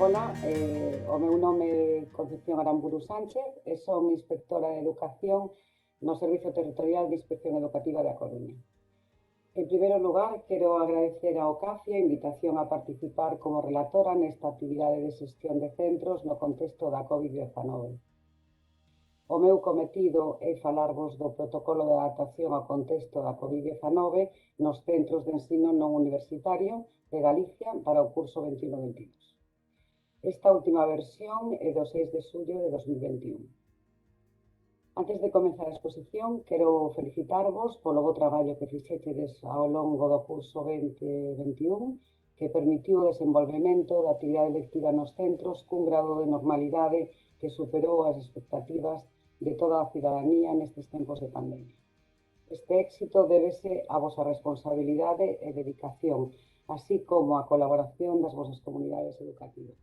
Ola, o meu nome é Concepción Aramburu Sánchez e son inspectora de Educación no Servizo Territorial de Inspección Educativa da Coruña. En primeiro lugar, quero agradecer ao CAFI a invitación a participar como relatora nesta actividade de xestión de centros no contexto da COVID-19. O meu cometido é falarvos do protocolo de adaptación ao contexto da COVID-19 nos centros de ensino non universitario de Galicia para o curso 21-22. Esta última versión é do 6 de xullo de 2021. Antes de comenzar a exposición, quero felicitarvos polo bo traballo que fixechedes ao longo do curso 2021, que permitiu o desenvolvemento da actividade lectiva nos centros cun grado de normalidade que superou as expectativas de toda a cidadanía nestes tempos de pandemia. Este éxito débese á vosa responsabilidade e dedicación, así como á colaboración das vosas comunidades educativas.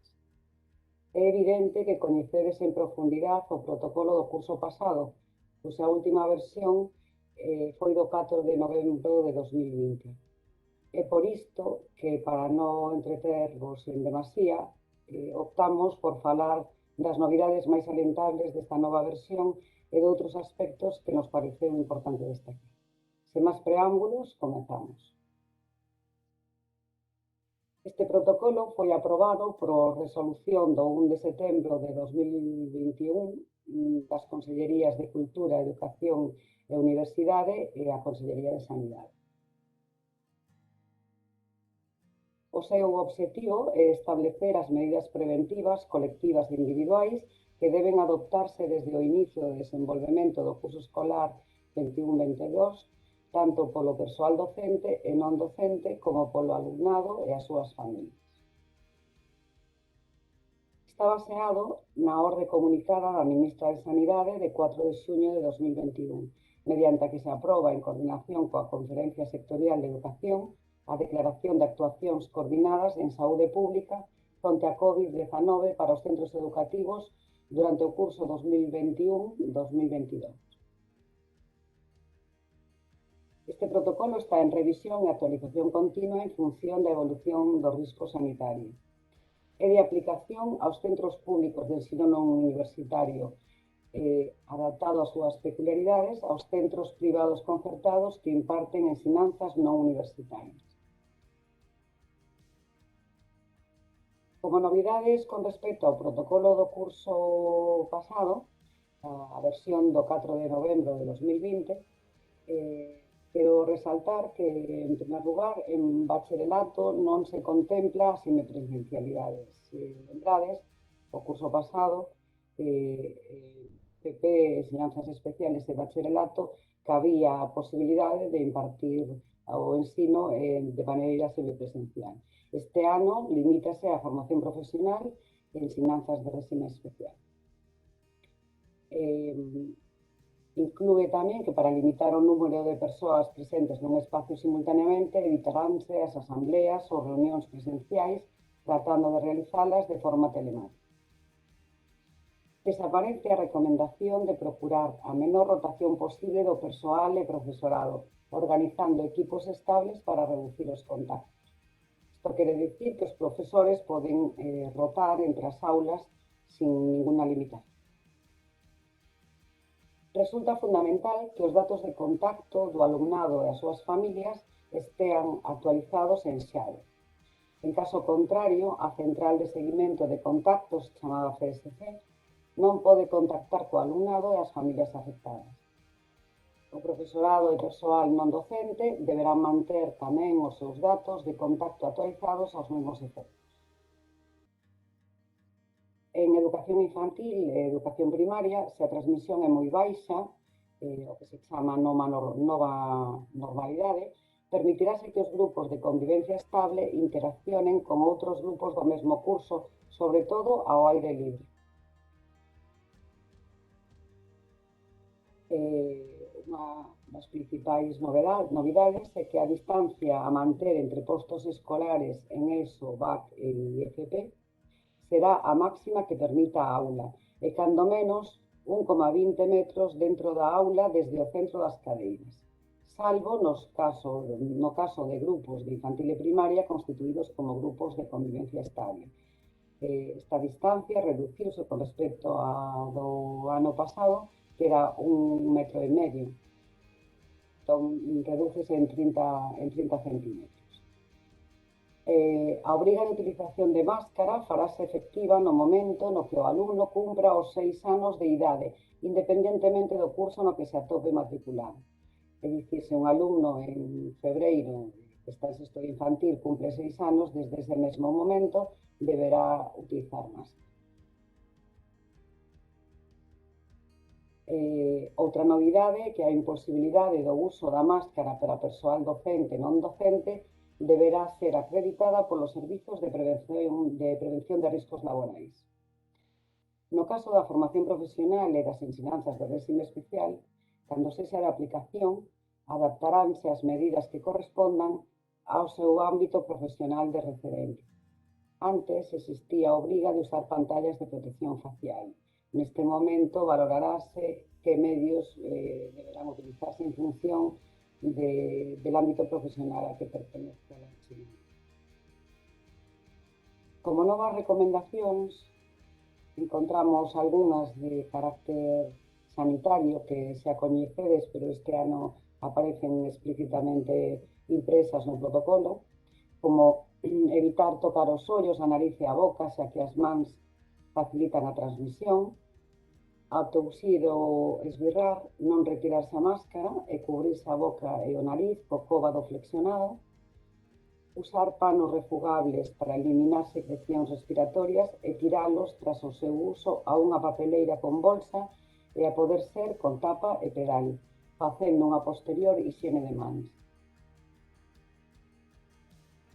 É evidente que coñecedes en profundidade o protocolo do curso pasado, pois a última versión foi do 4 de novembro de 2020. É por isto que, para non entretervos en demasía, optamos por falar das novidades máis alentables desta nova versión e de outros aspectos que nos pareceu importante destacar. Sen máis preámbulos, comezamos. Este protocolo foi aprobado por resolución do 1 de setembro de 2021 das Consellerías de Cultura, Educación e Universidade e a Consellería de Sanidade. O seu obxectivo é establecer as medidas preventivas, colectivas e individuais que deben adoptarse desde o inicio do desenvolvemento do curso escolar 21-22, tanto polo persoal docente e non docente como polo alumnado e as súas familias. Está baseado na orde comunicada da Ministra de Sanidade de 4 de xuño de 2021, mediante a que se aproba en coordinación coa Conferencia Sectorial de Educación a declaración de actuacións coordinadas en saúde pública fronte a COVID-19 para os centros educativos durante o curso 2021-2022. Este protocolo está en revisión e actualización continua en función da evolución do risco sanitario. É de aplicación aos centros públicos de ensino non universitario, adaptado ás súas peculiaridades, aos centros privados concertados que imparten ensinanzas non universitarias. Como novidades con respecto ao protocolo do curso pasado, a versión do 4 de novembro de 2020, quero resaltar que, en primer lugar, en bacharelato non se contempla a semipresencialidade. Se lembrades, o curso pasado, PP, ensinanzas especiales e bacharelato, que había a posibilidade de impartir o ensino de maneira semipresencial. Este ano limítase a formación profesional e ensinanzas de réxime especial. Inclúe tamén que para limitar o número de persoas presentes nun espacio simultaneamente evitaránse as asambleas ou reunións presenciais tratando de realizalas de forma telemática. Desaparece a recomendación de procurar a menor rotación posible do persoal e profesorado, organizando equipos estables para reducir os contactos. Isto quere dicir que os profesores poden rotar entre as aulas sin ninguna limitación. Resulta fundamental que os datos de contacto do alumnado e as súas familias estean actualizados en Xave. En caso contrario, a Central de Seguimento de Contactos, chamada CSC, non pode contactar co alumnado e as familias afectadas. O profesorado e persoal non docente deberán manter tamén os seus datos de contacto actualizados aos mesmos efectos. En educación infantil e educación primaria, se a transmisión é moi baixa, o que se chama nova normalidade, permitirase que os grupos de convivencia estable interaccionen con outros grupos do mesmo curso, sobre todo ao aire libre. Unha das principais novidades é que a distancia a manter entre postos escolares en ESO, BAC e IFP será a máxima que permita a aula e cando menos 1,20 metros dentro da aula desde o centro das cadeiras, salvo no caso de grupos de infantil e primaria constituídos como grupos de convivencia estable. esta distancia reduciuse con respecto ao ano pasado, que era 1,5 metros. Entón, redúcese en 30 centímetros. A obriga de utilización de máscara farase efectiva no momento no que o alumno cumpra os 6 anos de idade, independentemente do curso no que se atope matriculado. É dicir, se un alumno en febreiro que está en sexto de infantil cumple 6 anos, desde ese mesmo momento deberá utilizar máscara. Outra novidade é que a imposibilidade do uso da máscara para persoal docente e non docente deberá ser acreditada polos servizos de prevención de riscos laborais. No caso da formación profesional e das ensinanzas de réxime especial, cando sexa de aplicación, adaptaránse as medidas que correspondan ao seu ámbito profesional de referencia. Antes existía a obriga de usar pantallas de protección facial. Neste momento valorarase que medios deberán utilizarse en función del ámbito profesional a que pertenece a ensinanza. Como novas recomendacións, encontramos algunhas de carácter sanitario que xa coñecedes, pero este ano aparecen explícitamente impresas no protocolo, como evitar tocar os ollos, a nariz e a boca, xa que as mans facilitan a transmisión, ao tousir ou esbirrar, non retirarse a máscara e cubrirse a boca e o nariz co cóbado flexionado, usar panos refugables para eliminar secrecións respiratorias e tiralos tras o seu uso a unha papeleira con bolsa e a poder ser con tapa e pedal, facendo unha posterior hixiene de mans.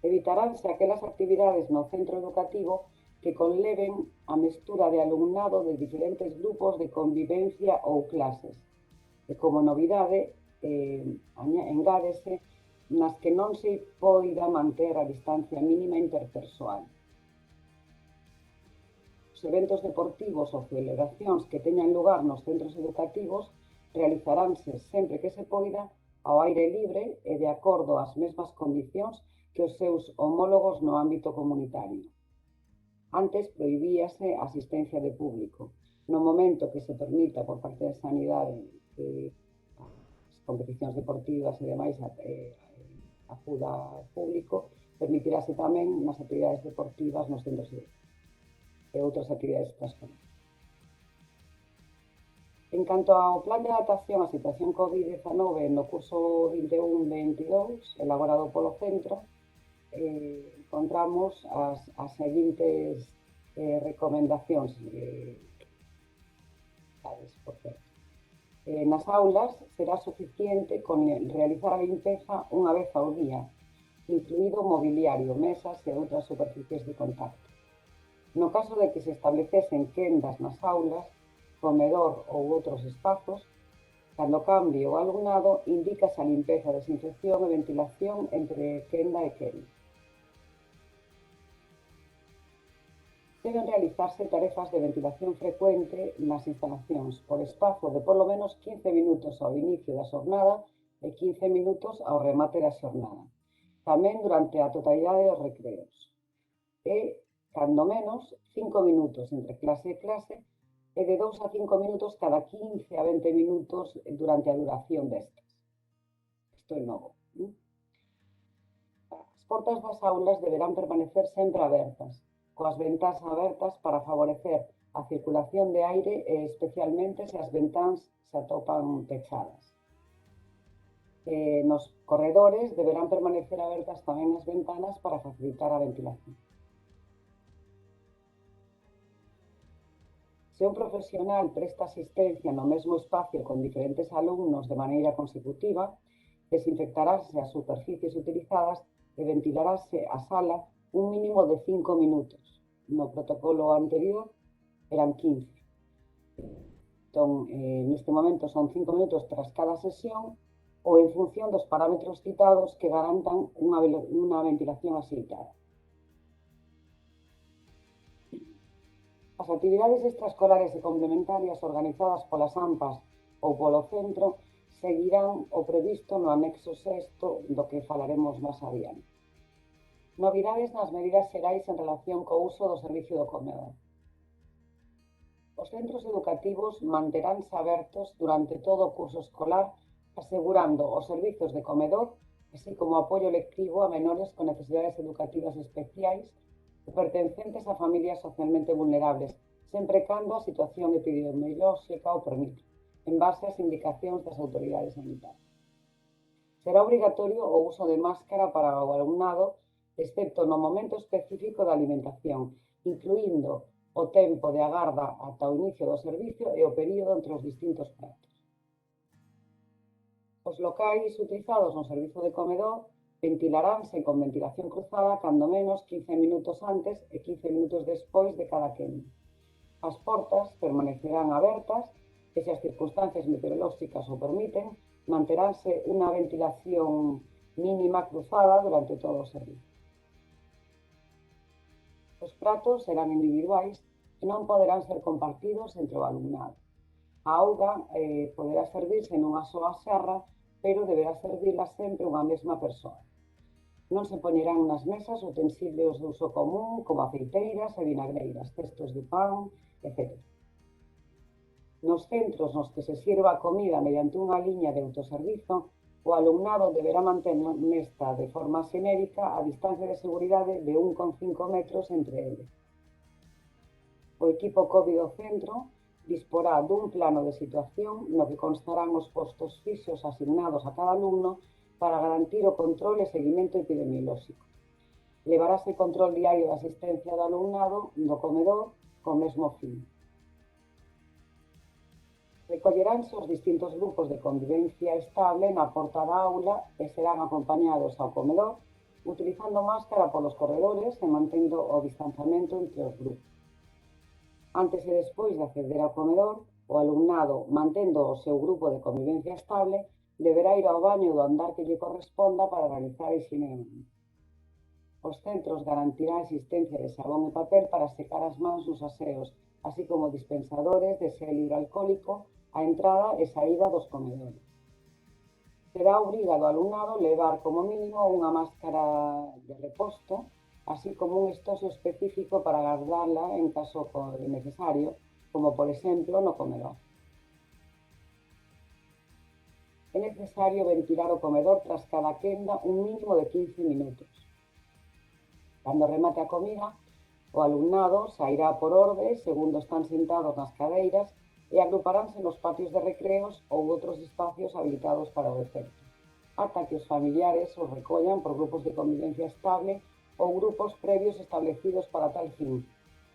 Evitaránse aquelas actividades no centro educativo que conleven a mestura de alumnado de diferentes grupos de convivencia ou clases. E como novidade, engádese nas que non se poida manter a distancia mínima interpersoal. Os eventos deportivos ou celebracións que teñan lugar nos centros educativos realizaránse sempre que se poida ao aire libre e de acordo ás mesmas condicións que os seus homólogos no ámbito comunitario. Antes prohibíase a asistencia de público. No momento que se permita por parte da Sanidade que as competicións deportivas e demais acuda ao público, permitirase tamén nas actividades deportivas nos centros e outras actividades extraescolares. En canto ao plan de adaptación á situación COVID-19 no curso 21-22, elaborado polo centro, encontramos as seguintes recomendacións por certo. Nas aulas será suficiente con realizar a limpeza unha vez ao día, incluído mobiliario, mesas e outras superficies de contacto. No caso de que se establecesen quendas nas aulas, comedor ou outros espazos, cando cambie o alumnado, indícase a limpeza, desinfección e ventilación entre quenda e quenda. Deben realizarse tarefas de ventilación frecuente nas instalacións por espazo de polo menos 15 minutos ao inicio da xornada e 15 minutos ao remate da xornada. Tamén durante a totalidade dos recreos. E, cando menos, 5 minutos entre clase e clase e de 2 a 5 minutos cada 15 a 20 minutos durante a duración destas. Isto é novo. As portas das aulas deberán permanecer sempre abertas, coas ventás abertas para favorecer a circulación de aire e especialmente se as ventáns se atopan pechadas. Nos corredores deberán permanecer abertas tamén as ventanas para facilitar a ventilación. Se un profesional presta asistencia no mesmo espacio con diferentes alumnos de maneira consecutiva, desinfectarase as superficies utilizadas e ventilarase a sala un mínimo de 5 minutos. No protocolo anterior eran 15. Entón, neste momento son 5 minutos tras cada sesión ou en función dos parámetros citados que garantan unha ventilación axeitada. As actividades extraescolares e complementarias organizadas polas AMPAs ou polo centro seguirán o previsto no anexo 6º do que falaremos máis adiante. Novidades nas medidas xerais en relación co uso do servicio do comedor. Os centros educativos manteránse abertos durante todo o curso escolar, asegurando os servizos de comedor, así como apoio lectivo a menores con necesidades educativas especiais e pertencentes a familias socialmente vulnerables, sempre cando a situación epidemiolóxica o permita, en base ás indicacións das autoridades sanitarias. Será obrigatorio o uso de máscara para o alumnado, excepto no momento específico da alimentación, incluindo o tempo de agarda ata o inicio do servicio e o período entre os distintos pratos. Os locais utilizados no servizo de comedor ventilaránse con ventilación cruzada cando menos 15 minutos antes e 15 minutos despois de cada quenda. As portas permanecerán abertas e, se as circunstancias meteorolóxicas o permiten, manteránse unha ventilación mínima cruzada durante todo o servizo. Os pratos serán individuais e non poderán ser compartidos entre o alumnado. A auga poderá servirse nunha soa xerra, pero deberá servila sempre unha mesma persoa. Non se poñerán nas mesas utensilios de uso común como aceiteiras e vinagreiras, cestos de pan, etc. Nos centros nos que se sirva a comida mediante unha liña de autoservizo, o alumnado deberá manter nesta de forma xenérica a distancia de seguridade de 1,5 metros entre eles. O equipo COVID do centro disporá dun plano de situación no que constarán os postos fixos asignados a cada alumno para garantir o control e seguimento epidemiolóxico. Levarase control diario de asistencia do alumnado do comedor co mesmo fin. Recolleránse os distintos grupos de convivencia estable na porta da aula e serán acompañados ao comedor, utilizando máscara polos corredores e mantendo o distanciamento entre os grupos. Antes e despois de acceder ao comedor, o alumnado, mantendo o seu grupo de convivencia estable, deberá ir ao baño do andar que lle corresponda para realizar a higiene. Os centros garantirán a existencia de xabón e papel para secar as mans nos aseos, así como dispensadores de xel hidroalcohólico á entrada e saída dos comedores. Será obriga do alumnado levar como mínimo unha máscara de reposto, así como un estosio específico para guardarla en caso necesario, como por exemplo no comedor. É necesario ventilar o comedor tras cada quenda un mínimo de 15 minutos. Cando remate a comida, o alumnado sairá por orde segundo están sentados nas cadeiras e agruparánse nos patios de recreos ou outros espacios habilitados para o efecto, ata que os familiares os recollan por grupos de convivencia estable ou grupos previos establecidos para tal fin,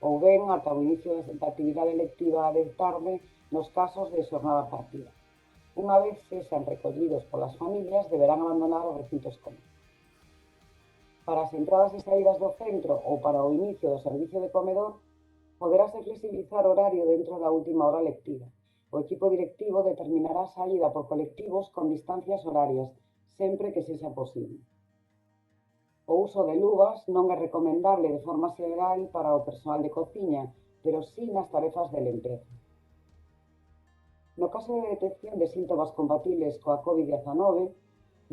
ou ben ata o inicio da actividade lectiva de tarde nos casos de xornada partida. Unha vez sexan recollidos polas familias, deberán abandonar o recinto escolar. Para as entradas e saídas do centro ou para o inicio do servicio de comedor, poderase flexibilizar o horario dentro da última hora lectiva. O equipo directivo determinará a saída por colectivos con distancias horarias, sempre que sexa posible. O uso de luvas non é recomendable de forma xeral para o persoal de cociña, pero sí nas tarefas de limpeza. No caso de detección de síntomas compatibles coa COVID-19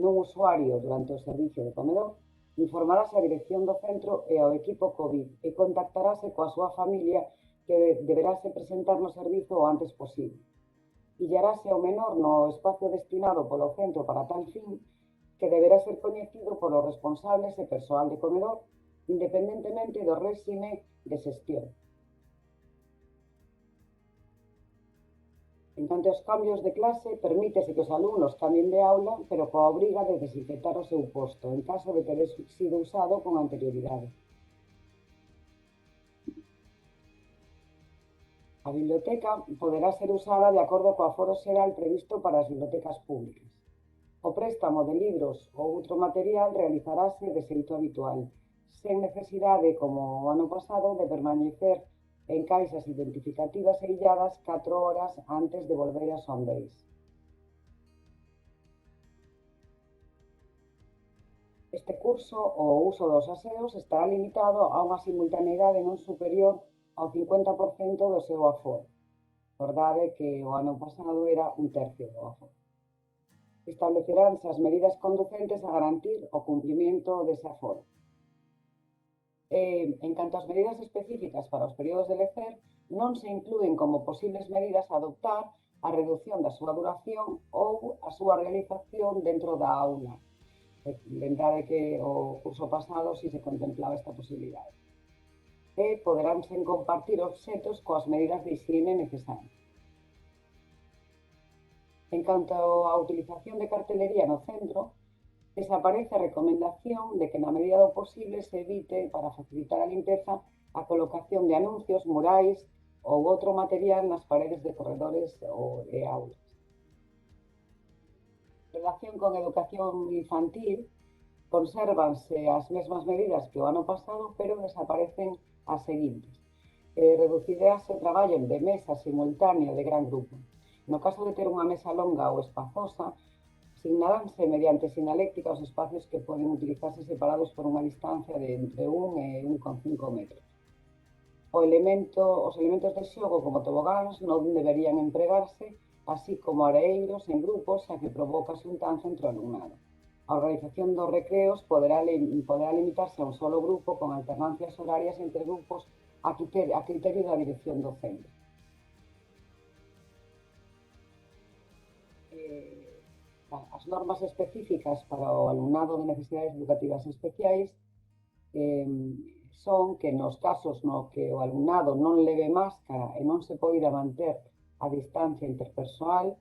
nun usuario durante o servicio de comedor, informarase a dirección do centro e ao equipo COVID e contactarase coa súa familia que deberase presentar no servizo o antes posible. Illarase ao menor no espacio destinado polo centro para tal fin, que deberá ser coñecido polos responsables e persoal de comedor, independentemente do réxime de xestión. En canto aos cambios de clase, permítese que os alumnos cambien de aula, pero coa obriga de desinfectar o seu posto, en caso de ter sido usado con anterioridade. A biblioteca poderá ser usada de acordo co aforo xeral previsto para as bibliotecas públicas. O préstamo de libros ou outro material realizarase de xeito habitual, sen necesidade, como o ano pasado, de permanecer en caixas identificativas e illadas 4 horas antes de volver ás home base. Este curso, o uso dos aseos estará limitado a unha simultaneidade non superior ao 50% do seu aforo. Verdade que o ano pasado era un tercio do aforo. Estableceránse as medidas conducentes a garantir o cumprimento dese aforo. En canto ás medidas específicas para os períodos de lecer, non se inclúen como posibles medidas a adoptar a redución da súa duración ou a súa realización dentro da aula. Lembrade que o curso pasado si se contemplaba esta posibilidade. E poderánse compartir obxetos coas medidas de higiene necesarias. En canto á utilización de cartelería no centro, desaparece a recomendación de que na medida do posible se evite, para facilitar a limpeza, a colocación de anuncios, murais ou outro material nas paredes de corredores ou de aulas. En relación con educación infantil, consérvanse as mesmas medidas que o ano pasado, pero desaparecen as seguintes. Reducirase o traballo de mesa simultánea de gran grupo. No caso de ter unha mesa longa ou espazosa, asignaranse mediante sinaléctica os espacios que poden utilizarse separados por unha distancia de entre 1 e 1,5 metros. Os elementos de xogo como tobogáns non deberían empregarse, así como areeiros en grupos, xa que provoca xuntanza entre o alumnado. A organización dos recreos poderá limitarse a un solo grupo con alternancias horarias entre grupos a criterio da dirección do centro. As normas específicas para o alumnado de necesidades educativas especiais son que nos casos no que o alumnado non leve máscara e non se poida manter a distancia interpersoal,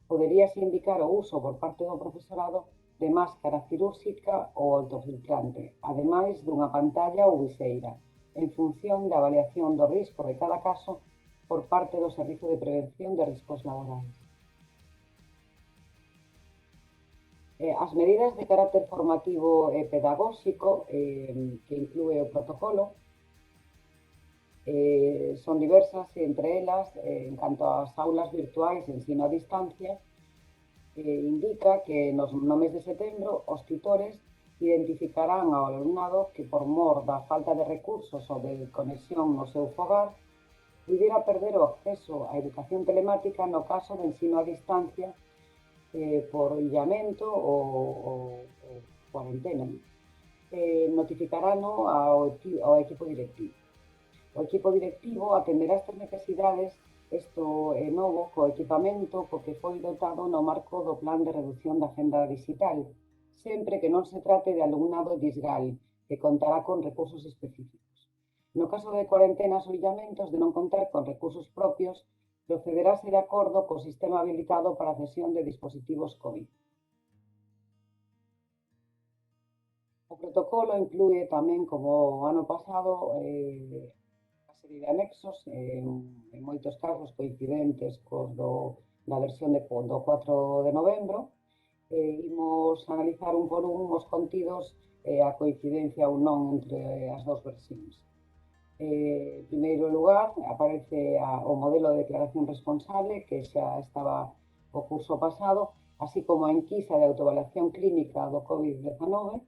poderíase indicar o uso por parte do profesorado de máscara cirúrxica ou autofiltrante, ademais dunha pantalla ou viseira, en función da avaliación do risco de cada caso por parte do Servizo de Prevención de Riscos Laborais. As medidas de carácter formativo e pedagóxico que inclúe o protocolo son diversas e entre elas, en canto ás aulas virtuais e ensino a distancia, indica que no mes de setembro os tutores identificarán ao alumnado que por mor da falta de recursos ou de conexión no seu fogar pudiera perder o acceso á educación telemática no caso de ensino a distancia por illamento ou cuarentena. Notificarano ao equipo directivo. O equipo directivo atenderá estas necesidades, isto é novo, co equipamento co que foi dotado no marco do Plan de Reducción da Agenda Digital, sempre que non se trate de alumnado disgal, que contará con recursos específicos. No caso de cuarentenas ou illamentos de non contar con recursos propios, procederase de acordo co sistema habilitado para a cesión de dispositivos COVID. O protocolo inclúe tamén, como o ano pasado, a serie de anexos, en moitos casos coincidentes cos da versión do 4 de novembro. Imos analizar un por un os contidos e a coincidencia ou non entre as dúas versións. En primeiro lugar, aparece o modelo de declaración responsable que xa estaba o curso pasado, así como a enquisa de autoavaliación clínica do COVID-19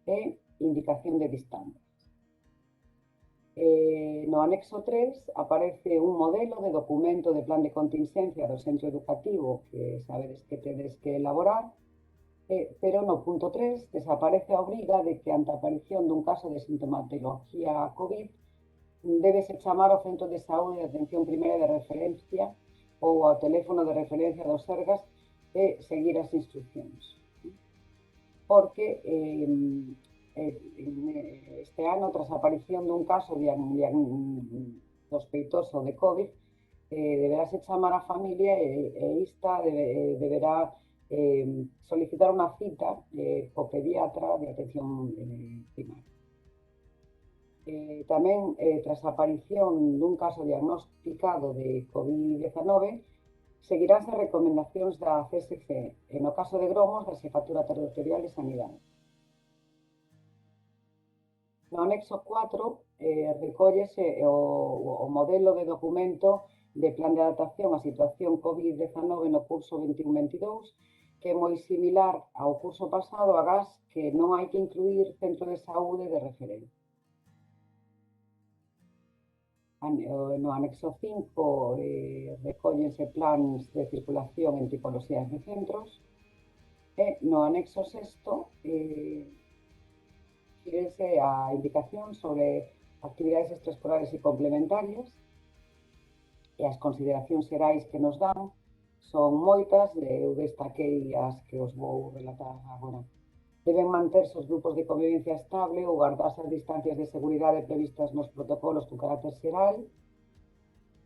e indicación de distancias. No anexo 3 aparece un modelo de documento de plan de contingencia do centro educativo que sabedes que tedes que elaborar, pero no punto 3 desaparece a obriga de que ante a aparición dun caso de sintomatología COVID débese chamar ao centro de saúde de atención primaria de referencia ou ao teléfono de referencia do Sergas e seguir as instruccións. Porque este ano, tras a aparición dun caso sospeitoso de COVID, deberase chamar a familia e esta deberá solicitar unha cita co pediatra de atención primaria. Tamén, tras a aparición dun caso diagnosticado de COVID-19, seguiránse as recomendacións da CSC, e no caso de gromos, da Xefatura Territorial de Sanidade. No anexo 4 recóllese o modelo de documento de plan de adaptación á situación COVID-19 no curso 21-22, que é moi similar ao curso pasado, agás que non hai que incluir centro de saúde de referencia. No anexo 5 recóllense plans de circulación en tipoloxías de centros e no anexo 6 refírese a indicación sobre actividades extraescolares e complementarias, e as consideracións xerais que nos dan son moitas, eu destaquei as que os vou relatar agora. Deben manterse os grupos de convivencia estable ou guardarse as distancias de seguridade previstas nos protocolos con carácter xeral.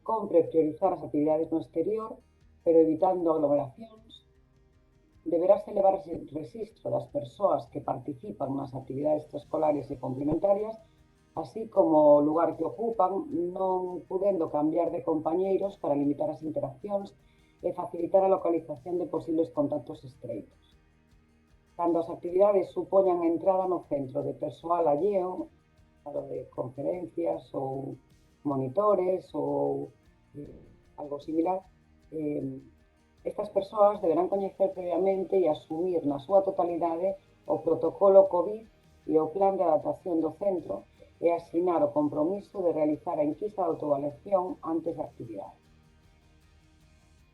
Compre priorizar as actividades no exterior, pero evitando aglomeracións. Deberase levar rexistro das persoas que participan nas actividades extraescolares e complementarias, así como o lugar que ocupan, non podendo cambiar de compañeiros para limitar as interaccións e facilitar a localización de posibles contactos estreitos. Cando as actividades supoñan entrada no centro de persoal alleo, claro, de conferencias ou monitores ou algo similar, estas persoas deberán coñecer previamente e asumir na súa totalidade o protocolo COVID e o plan de adaptación do centro e asinar o compromiso de realizar a enquisa de autoavaliación antes da actividade.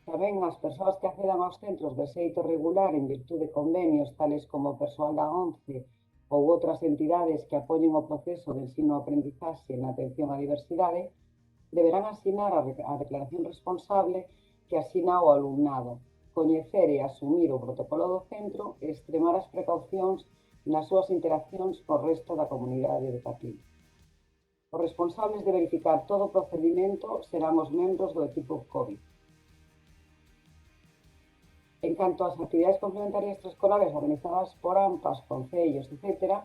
Tamén as persoas que accedan aos centros de xeito regular en virtude de convenios tales como o persoal da ONCE ou outras entidades que apoyen o proceso de ensino-aprendizaxe na atención á diversidade, deberán asinar a declaración responsable que asina o alumnado, coñecer e asumir o protocolo do centro e extremar as precaucións nas súas interaccións co resto da comunidade educativa. Os responsables de verificar todo o procedimento serán os membros do equipo COVID. En canto ás actividades complementarias extraescolares organizadas por AMPAs, concellos, etc.,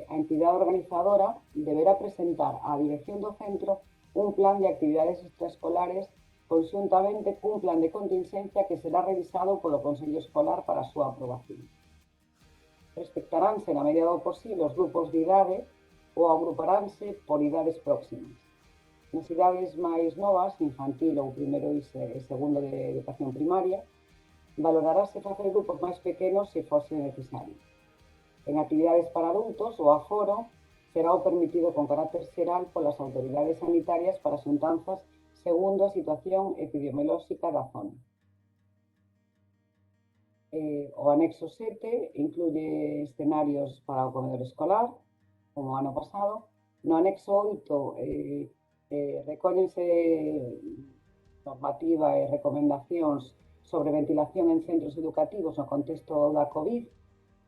a entidade organizadora deberá presentar á dirección do centro un plan de actividades extraescolares conxuntamente cun plan de contingencia que será revisado polo Consello Escolar para a súa aprobación. Respectaránse, na medida do posible, os grupos de idade ou agruparánse por idades próximas. Nas idades máis novas, infantil ou primeiro e segundo de educación primaria, valorarase facer grupos máis pequenos se fose necesario. En actividades para adultos, o aforo será o permitido con carácter xeral polas autoridades sanitarias para xuntanzas segundo a situación epidemiolóxica da zona. O anexo 7 incluye escenarios para o comedor escolar, como o ano pasado. No anexo 8 recóllense normativa e recomendacións sobre ventilación en centros educativos no contexto da COVID,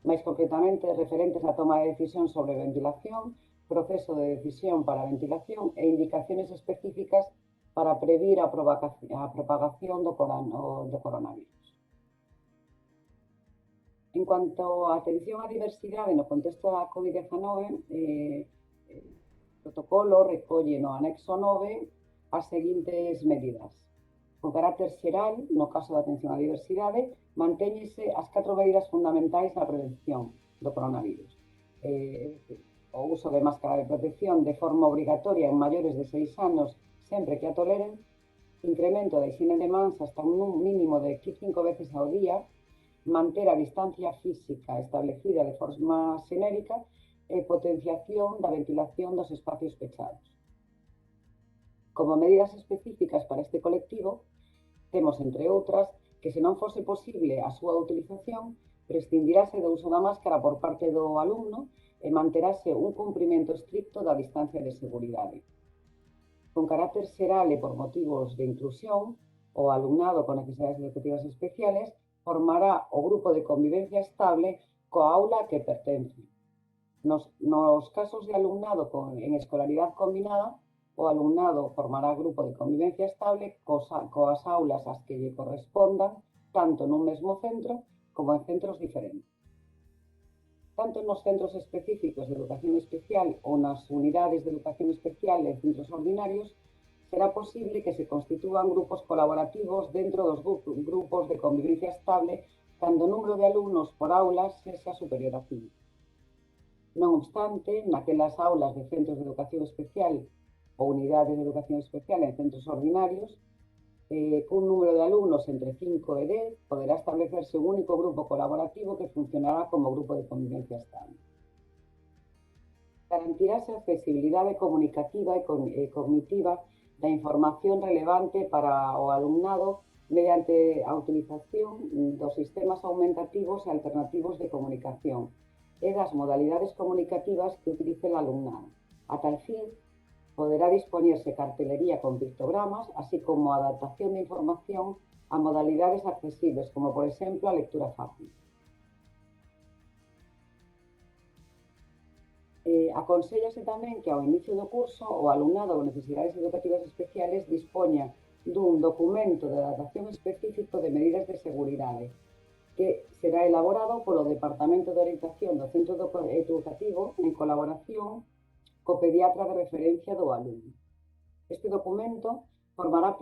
máis concretamente referentes á toma de decisión sobre ventilación, proceso de decisión para a ventilación e indicaciones específicas para previr a propagación do coronavirus. En cuanto á atención á diversidade no contexto da COVID-19, o protocolo recolle no anexo 9 as seguintes medidas. Con carácter xeral, no caso da atención á diversidade, mantéñese as 4 medidas fundamentais na prevención do coronavirus. O uso de máscara de protección de forma obrigatoria en maiores de 6 anos sempre que a toleren, incremento da hixiene de mans hasta un mínimo de 5 veces ao día, manter a distancia física establecida de forma xenérica e potenciación da ventilación dos espacios pechados. Como medidas específicas para este colectivo, temos, entre outras, que se non fose posible a súa utilización, prescindirase do uso da máscara por parte do alumno e manterase un cumprimento estricto da distancia de seguridade. Con carácter xeral e por motivos de inclusión, o alumnado con necesidades educativas especiales formará o grupo de convivencia estable coa aula a que pertence. Nos casos de alumnado en escolaridade combinada, o alumnado formará grupo de convivencia estable coas aulas ás que lle correspondan, tanto nun mesmo centro como en centros diferentes. Tanto nos centros específicos de educación especial ou nas unidades de educación especial en centros ordinarios, será posible que se constitúan grupos colaborativos dentro dos grupos de convivencia estable cando o número de alumnos por aulas sexa superior a 5. Non obstante, naquelas aulas de centros de educación especial ou unidades de educación especial en centros ordinarios, cun número de alumnos entre 5 e 10, poderá establecerse un único grupo colaborativo que funcionará como grupo de convivencia estable. Garantirase a accesibilidade comunicativa e cognitiva da información relevante para o alumnado mediante a utilización dos sistemas aumentativos e alternativos de comunicación, e das modalidades comunicativas que utilice o alumnado. A tal fin, poderá dispoñerse cartelería con pictogramas, así como a adaptación de información a modalidades accesibles, como por exemplo a lectura fácil. Aconsellase tamén que ao inicio do curso o alumnado con necesidades educativas especiales dispoña dun documento de adaptación específico de medidas de seguridade que será elaborado polo Departamento de Orientación do Centro Educativo en colaboración co pediatra de referencia do alumno. Este documento formará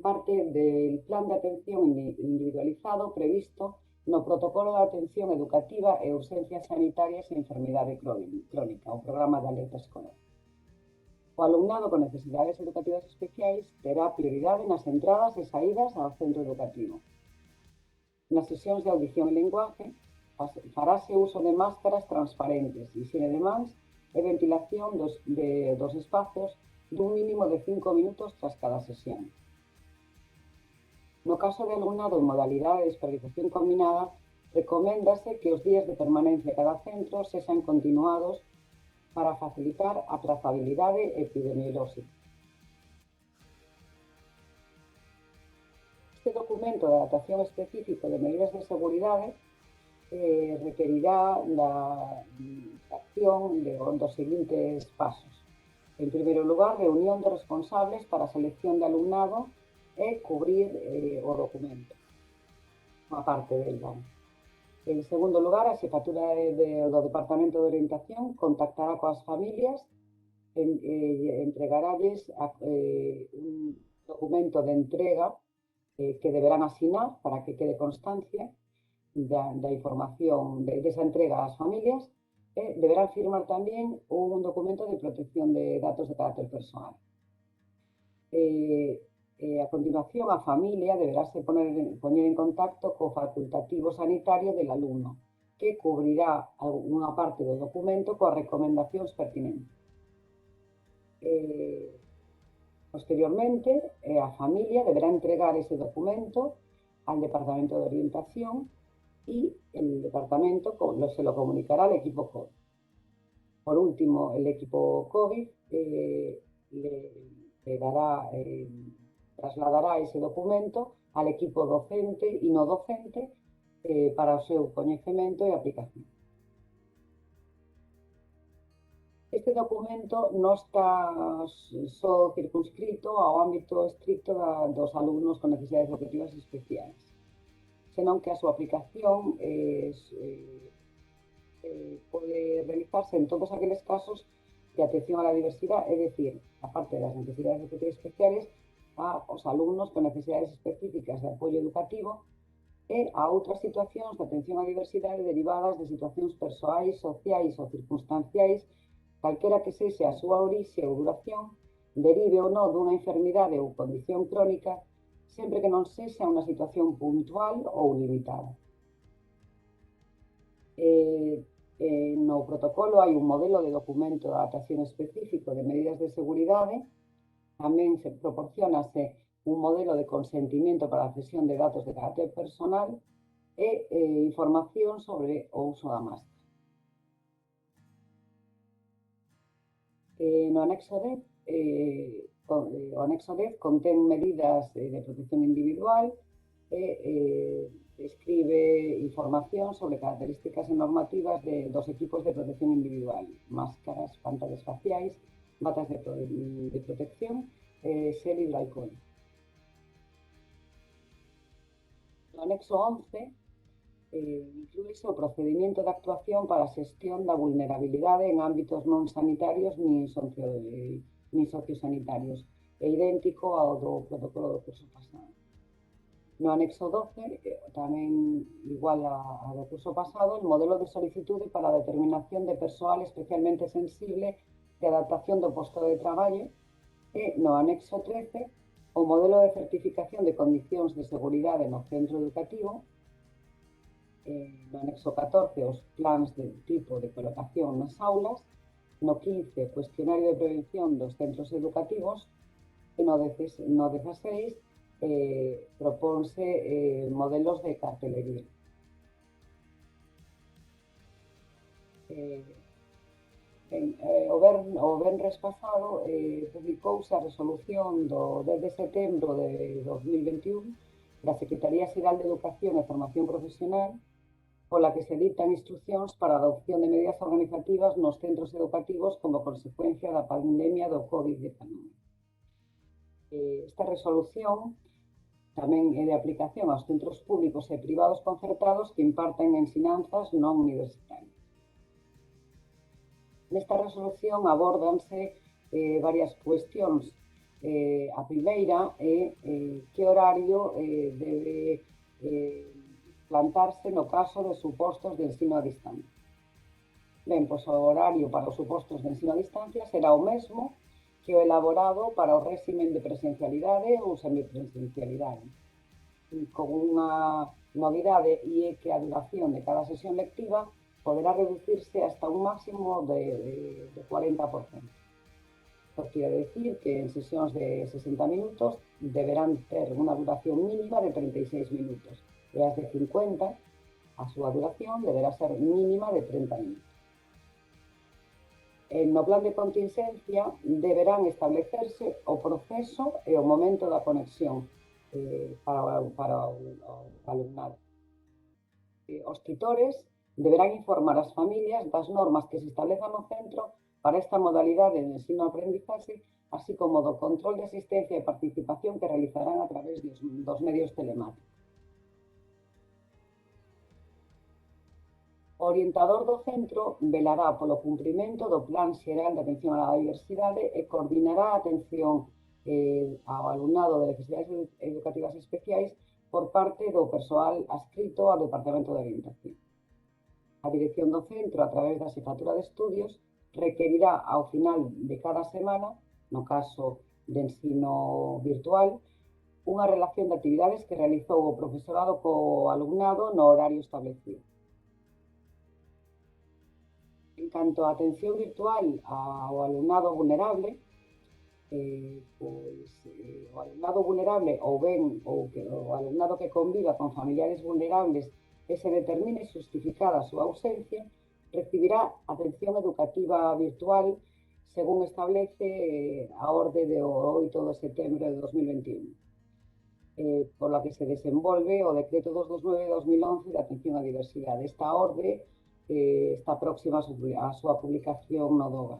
parte del plan de atención individualizado previsto no Protocolo de Atención Educativa e Urxencias Sanitarias e Enfermidade Crónica, o Programa de Alerta Escolar. O alumnado con necesidades educativas especiais terá prioridade nas entradas e saídas ao centro educativo. Nas sesións de audición e linguaje farase uso de máscaras transparentes, hixiene de mans e ventilación dos espazos dun mínimo de 5 minutos tras cada sesión. No caso de alumnado en modalidade de escolarización combinada, recoméndase que os días de permanencia a cada centro sexan continuados para facilitar a trazabilidade epidemiolóxica. Este documento de adaptación específico de medidas de seguridade requerirá da acción dos seguintes pasos. En primeiro lugar, reunión de responsables para a selección de alumnado e cubrir o documento, unha parte del vamos. En segundo lugar, a xefatura do Departamento de Orientación contactará coas familias e entregaralles un documento de entrega que deberán asinar para que quede constancia da información desa entrega ás familias e deberán firmar tamén un documento de protección de datos de carácter persoal. A continuación, a familia deberase poñer en contacto co facultativo sanitario del alumno, que cubrirá unha parte do documento coas recomendacións pertinentes. Posteriormente, a familia deberá entregar ese documento al Departamento de Orientación y el departamento se lo comunicará al equipo COVID. Por último, el equipo COVID trasladará ese documento al equipo docente y no docente para o seu coñecemento e aplicación. Este documento non está só circunscrito ao ámbito estricto dos alumnos con necesidades educativas especiais, senón que a súa aplicación pode realizarse en todos aqueles casos de atención a la diversidade, é dicir, aparte das necesidades educativas especiales, aos alumnos con necesidades específicas de apoio educativo e a outras situacións de atención á diversidade derivadas de situacións persoais, sociais ou circunstanciais, calquera que sexa a súa orixe ou duración, derive ou non dunha enfermidade ou condición crónica, sempre que non sexa unha situación puntual ou limitada. No protocolo hai un modelo de documento de adaptación específico de medidas de seguridade, tamén se proporcionase un modelo de consentimiento para a cesión de datos de carácter personal e información sobre o uso da máscara. No anexo 10, o anexo 10 contén medidas de protección individual e escribe información sobre características e normativas dos equipos de protección individual, máscaras, pantallas faciais, batas de protección, xel hidroalcohol. No anexo 11 incluíse o procedimento de actuación para a xestión da vulnerabilidade en ámbitos non sanitarios nin sociosanitarios, é idéntico ao do protocolo do curso pasado. No anexo 12, tamén igual ao do curso pasado, el modelo de solicitude para a determinación de persoal especialmente sensible de adaptación do posto de traballo e no anexo 13, o modelo de certificación de condicións de seguridade no centro educativo, no anexo 14, os plans de tipo de colocación nas aulas, no 15, cuestionario de prevención dos centros educativos e no 16, propónse modelos de cartelería. Eh, o venres pasado publicouse a resolución do 10 de setembro de 2021 da Secretaría Xeral de Educación e Formación Profesional, pola que se dictan instruccións para a adopción de medidas organizativas nos centros educativos como consecuencia da pandemia do COVID-19. Esta resolución tamén é de aplicación aos centros públicos e privados concertados que imparten ensinanzas non universitarias. Nesta resolución abórdanse varias cuestións. A primeira é que horario debe plantarse no caso de supostos de ensino a distancia. Ben, pois o horario para os supostos de ensino a distancia será o mesmo que o elaborado para o réximen de presencialidade ou semipresencialidade, con unha novidade, e é que a duración de cada sesión lectiva poderá reducirse hasta un máximo de 40%. Isto quere decir que en sesións de 60 minutos deberán ter unha duración mínima de 36 minutos e as de 50, a súa duración deberá ser mínima de 30 minutos. No plan de contingencia deberán establecerse o proceso e o momento da conexión para o alumnado. Os tutores deberán informar as familias das normas que se establezan no centro para esta modalidade de ensino-aprendizaxe, así como do control de asistencia e participación que realizarán a través dos medios telemáticos. O orientador do centro velará polo cumprimento do Plan Xeral de Atención á Diversidade e coordinará a atención ao alumnado de necesidades educativas especiais por parte do persoal adscrito ao Departamento de Orientación. A dirección do centro, a través da Xefatura de Estudios, requerirá ao final de cada semana, no caso de ensino virtual, unha relación de actividades que realizou o profesorado co alumnado no horario establecido. En canto á atención virtual ao alumnado vulnerable, o alumnado vulnerable ou o alumnado que conviva con familiares vulnerables e se determine justificada a súa ausencia, recibirá atención educativa virtual según establece a orde de 8 de setembro de 2021, por la que se desenvolve o Decreto 229 de 2011 de Atención á Diversidade. Esta orde está próxima a súa publicación no DOGA.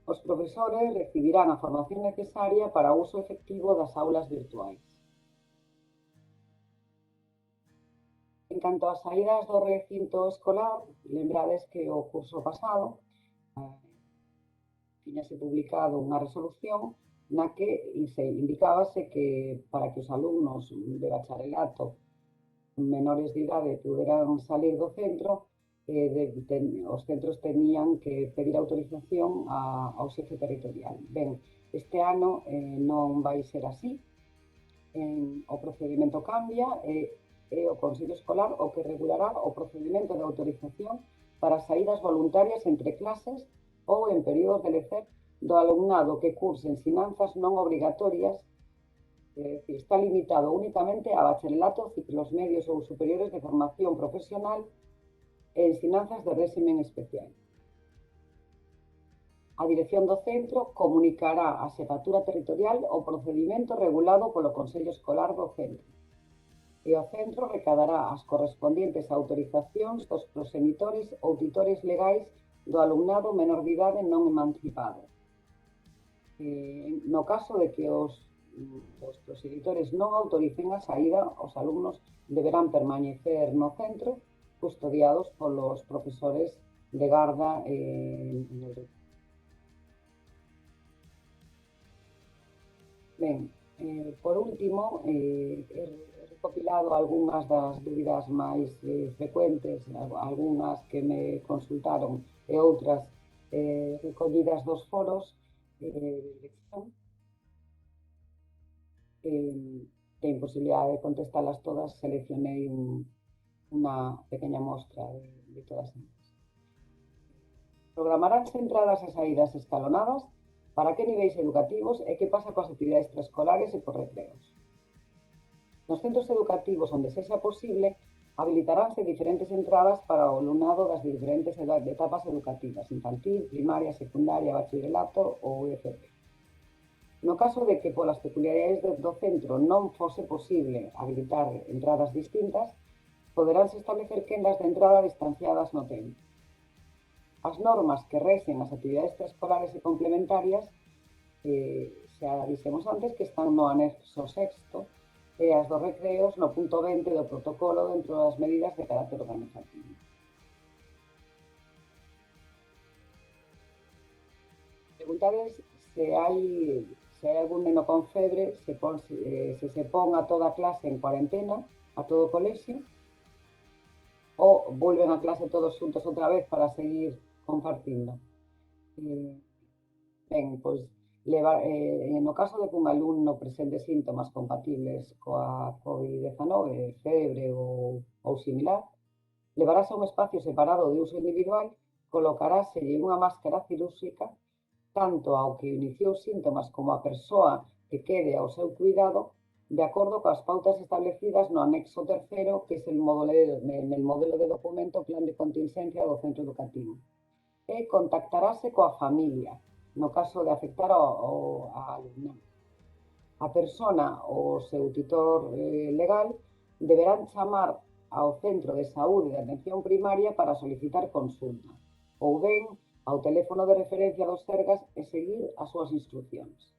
Os profesores recibirán a formación necesaria para o uso efectivo das aulas virtuais. En canto ás saídas do recinto escolar, lembrades que o curso pasado tiñase publicado unha resolución na que se indicábase que para que os alumnos de bacharelato menores de idade puderan salir do centro, os centros tenían que pedir autorización ao xefe territorial. Ben, este ano non vai ser así, o procedimento cambia e o Consello Escolar o que regulará o procedimento de autorización para saídas voluntarias entre clases ou en períodos de lecer do alumnado que curse ensinanzas non obrigatorias, está limitado únicamente a bacharelato, ciclos medios ou superiores de formación profesional e ensinanzas de réximen especial. A dirección do centro comunicará á Xefatura Territorial o procedimento regulado polo Consello Escolar do centro e o centro recadará as correspondientes autorizacións dos proxenitores ou tutores legais do alumnado menor de idade non emancipado. No caso de que os proxenitores non autoricen a saída, os alumnos deberán permanecer no centro custodiados polos profesores de garda Ben, por último, he recopilado algunhas das dúbidas máis frecuentes, algunhas que me consultaron e outras recollidas dos foros de dirección. Ten posibilidade de contestalas todas, seleccionei unha pequena mostra de todas elas. Programaránse entradas e saídas escalonadas para que niveis educativos e que pasa coas actividades extraescolares e cos recreos. Nos centros educativos onde sexa posible, Habilitaránse diferentes entradas para o alumnado das diferentes etapas educativas, infantil, primaria, secundaria, bachillerato ou UFP. No caso de que polas peculiaridades do centro non fose posible habilitar entradas distintas, poderánse establecer quendas de entrada distanciadas no tempo. As normas que rexen as actividades preescolares e complementarias xa dixemos antes que están no anexo sexto e as dos recreos no punto 20 do protocolo dentro das medidas de carácter organizativo. Preguntades se hai algún neno con febre, se pon a toda a clase en cuarentena, a todo o colexio, ou volven a clase todos xuntos outra vez para seguir compartindo. Ben, pois, no caso de que un alumno presente síntomas compatibles coa COVID-19, febre ou similar, levarase a un espacio separado de uso individual, colocaráselle unha máscara cirúrxica tanto ao que iniciou síntomas como a persoa que quede ao seu cuidado, de acordo coas pautas establecidas no anexo terceiro, que é el modelo de documento plan de contingencia do centro educativo. E contactarase coa familia, no caso de afectar ao alumnado. A persona ou o seu tutor legal deberán chamar ao centro de saúde de atención primaria para solicitar consulta, ou ben ao teléfono de referencia dos Sergas e seguir as súas instruccións.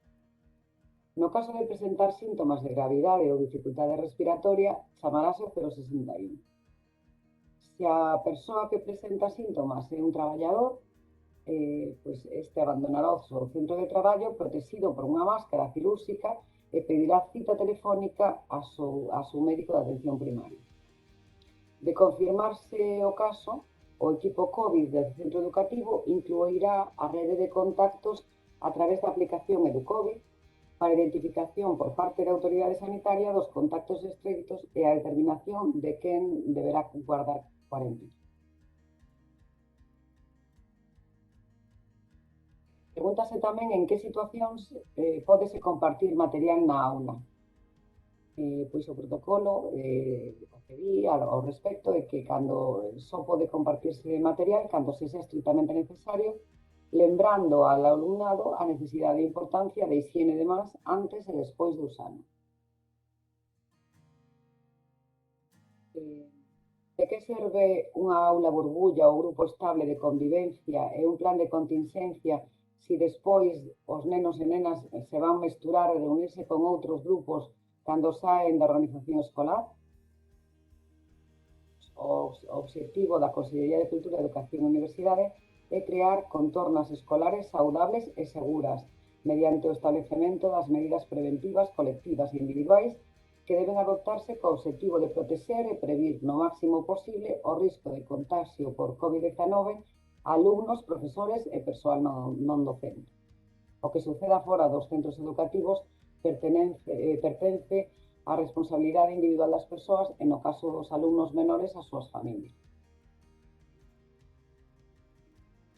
No caso de presentar síntomas de gravidade ou dificultade respiratoria, chamarase ao 061. Se a persoa que presenta síntomas é un traballador, pois este abandonará o seu centro de traballo protegido por unha máscara cirúrxica e pedirá cita telefónica a seu médico de atención primaria. De confirmarse o caso, o equipo COVID do centro educativo incluirá a rede de contactos a través da aplicación EduCovid para a identificación por parte da autoridade sanitaria dos contactos estreitos e a determinación de quen deberá guardar cuarentena. Pregúntase tamén en que situacións pódese compartir material na aula. Pois o protocolo o que di ao respecto é que cando só pode compartirse material cando sexa estrictamente necesario, lembrando ao alumnado a necesidade e importancia de higiene de mans antes e despois de usalo. De que serve unha aula burbulla ou grupo estable de convivencia e un plan de contingencia se despois os nenos e nenas se van mesturar e reunirse con outros grupos cando saen da organización escolar? O obxectivo da Consellería de Cultura, Educación e Universidade é crear contornas escolares saudables e seguras mediante o establecemento das medidas preventivas colectivas e individuais que deben adoptarse co obxectivo de protexer e previr no máximo posible o risco de contagio por COVID-19 a alumnos, profesores e persoal non docente. O que suceda fora dos centros educativos pertence á responsabilidade individual das persoas e, no caso dos alumnos menores, ás súas familias.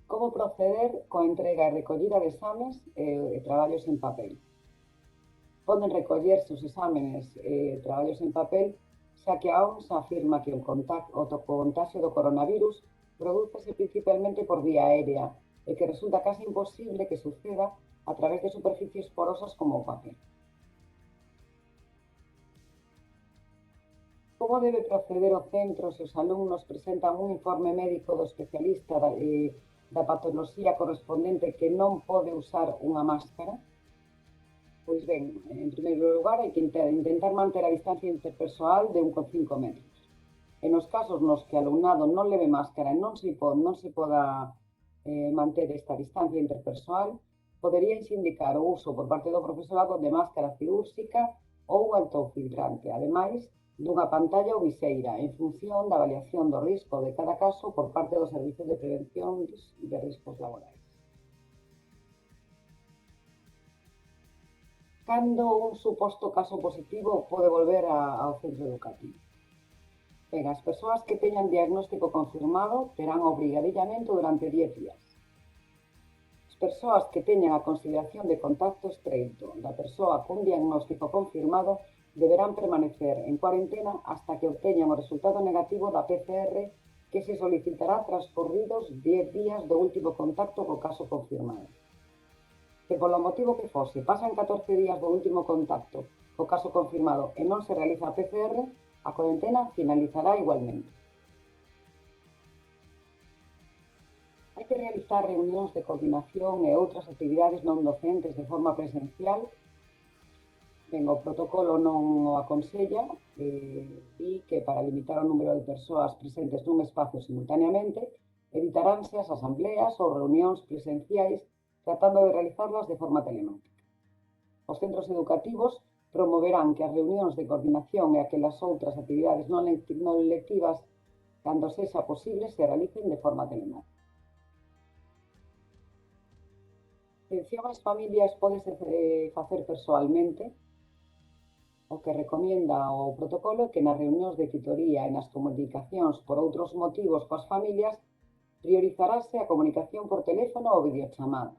Como proceder coa entrega e recollida de exames e traballos en papel? Poden recollerse os exámenes e traballos en papel, xa que a OMS afirma que o contagio do coronavirus prodúcese principalmente por vía aérea e que resulta case imposible que suceda a través de superficies porosas como o papel. Como debe proceder o centro se os alumnos presentan un informe médico do especialista da patoloxía correspondente que non pode usar unha máscara? Pois ben, en primeiro lugar, hai que intentar manter a distancia interpersoal de 1,5 metros. E nos casos nos que o alumnado non leve máscara e non se poda manter esta distancia interpersoal, poderíanse indicar o uso por parte do profesorado de máscara cirúrxica ou autofiltrante, ademais dunha pantalla ou viseira, en función da avaliación do risco de cada caso por parte dos servizos de prevención de riscos laborais. Cando un suposto caso positivo pode volver ao centro educativo? Ben, as persoas que teñan diagnóstico confirmado terán obrigadillamento durante 10 días. As persoas que teñan a consideración de contacto estreito da persoa con diagnóstico confirmado deberán permanecer en cuarentena hasta que obteñan o resultado negativo da PCR que se solicitará transcorridos 10 días do último contacto co caso confirmado. Se polo motivo que fose pasan 14 días do último contacto co caso confirmado e non se realiza a PCR, a cuarentena finalizará igualmente. Hai que realizar reunións de coordinación e outras actividades non docentes de forma presencial. Ben, o protocolo non o aconsella e que para limitar o número de persoas presentes nun espazo simultaneamente evitaránse as asambleas ou reunións presenciais tratando de realizarlas de forma telemática. Os centros educativos promoverán que as reunións de coordinación e aquelas outras actividades non lectivas, cando sexa posible, se realicen de forma telemática. A atención ás familias pódese facer persoalmente. O que recomenda o protocolo é que nas reunións de titoría e nas comunicacións por outros motivos coas familias priorizarase a comunicación por teléfono ou videochamada.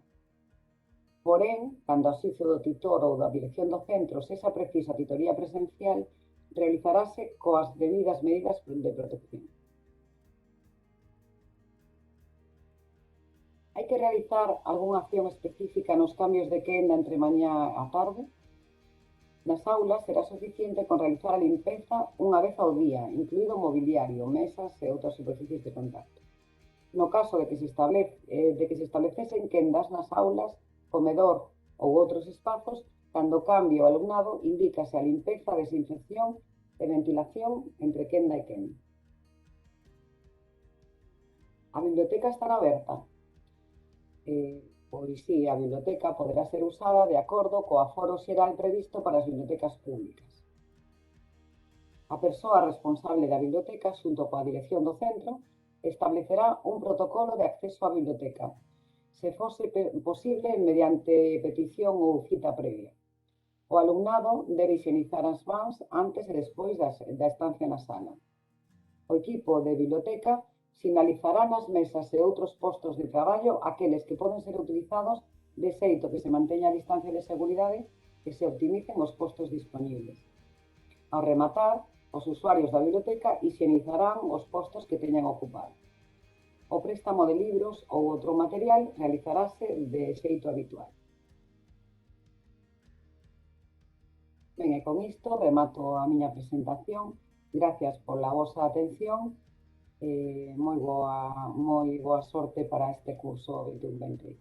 Porén, cando a xuízo do titor ou da dirección do centro sexa precisa a titoría presencial, realizarase coas debidas medidas de protección. Hai que realizar algunha acción específica nos cambios de quenda entre mañá e tarde? Nas aulas será suficiente con realizar a limpeza unha vez ao día, incluído o mobiliario, mesas e outras superficies de contacto. No caso de que se establecesen quendas nas aulas, comedor ou outros espazos, cando cambie o alumnado, indícase a limpeza, desinfección e ventilación entre quenda e quenda. A biblioteca estará aberta? Pois si, a biblioteca poderá ser usada de acordo co aforo xeral previsto para as bibliotecas públicas. A persoa responsable da biblioteca, xunto coa dirección do centro, establecerá un protocolo de acceso á biblioteca, se fose posible mediante petición ou cita previa. O alumnado debe higienizar as mans antes e despois da estancia na sala. O equipo de biblioteca sinalizará nas mesas e outros postos de traballo aqueles que poden ser utilizados de xeito que se manteña a distancia de seguridade e se optimicen os postos dispoñibles. Ao rematar, os usuarios da biblioteca higienizarán os postos que teñan ocupado. O préstamo de libros ou outro material realizarase de xeito habitual. Ben, e con isto remato a miña presentación. Gracias pola vosa atención. Moi boa sorte para este curso 21-20.